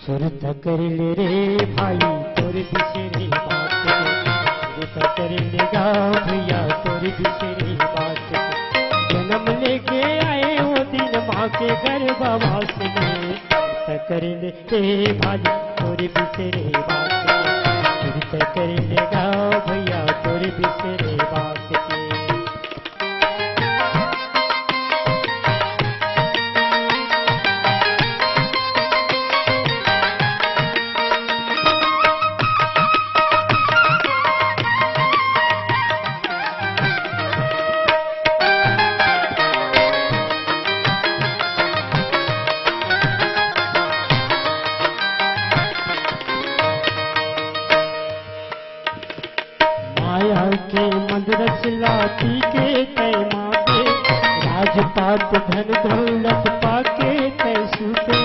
सुरत कर ले रे भाई तोर बिसरे बात सुरत कर ले गाँव भैया तोर बिसरे बात जन्म लेके आए वो दिन माँ के गर्भवास में सुरत कर ले रे भाई तोर बिसरे बात सुरत कर ले गाँव भैया तोर बिसरे बात के मंदरस लाती के तय माते राजपाट धन दौलत पाके तय सूते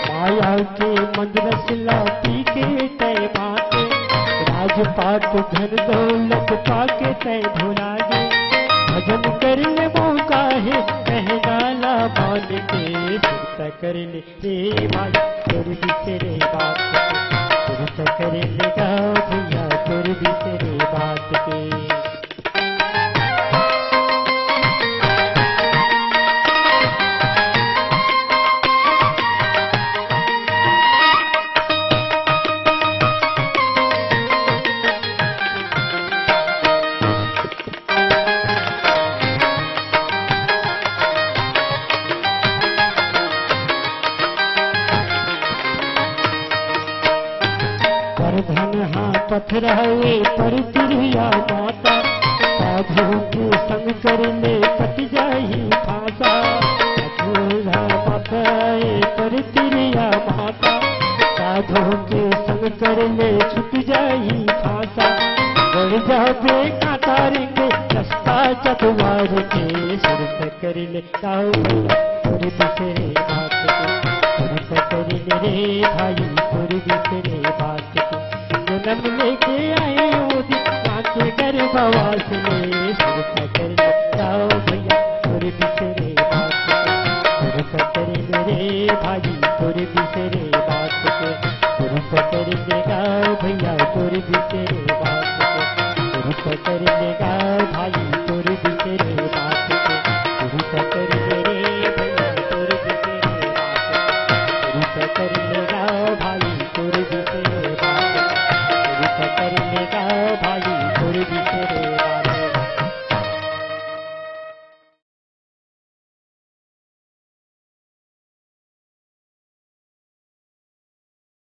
माया के मंदरस लाती के तय माते राजपाट धन दौलत पाके तय भुला गे भजन कर ले मौका है कहनाला मान के सुरत कर ले रे भाई तोर बिसरे बात सुरत कर ले गाँव भैया तोर बिसरे बात के धन हाँ पथराए पर तिरिया माता साधु के संग कर ले कट जाही फांसा अधूरा पथराए पर तिरिया माता साधु के संग कर ले छुट जाही फांसा बढ़ जाबे कांटा रेंगे रास्ता चतवार के सुरत कर ले गाँव भैया तोर बिसरे बात सुरत कर ले रे भाई तोर बिसरे बात जन्म लेके आए वो दिन माँ के गर्भवास में सुरत कर ले गाँव भैया तोर बिसरे बात सुरत कर ले रे भाई तोर बिसरे बात सुरत कर ले गाँव भैया तोर बिसरे बात सुरत कर ले गाँव भाई तोर बिसरे बात सुरत कर ले रे भैया तोर बिसरे बात सुरत कर ले गाँव भाई तोर बिसरे बात कर ले गाँव भाई तोर बिसरे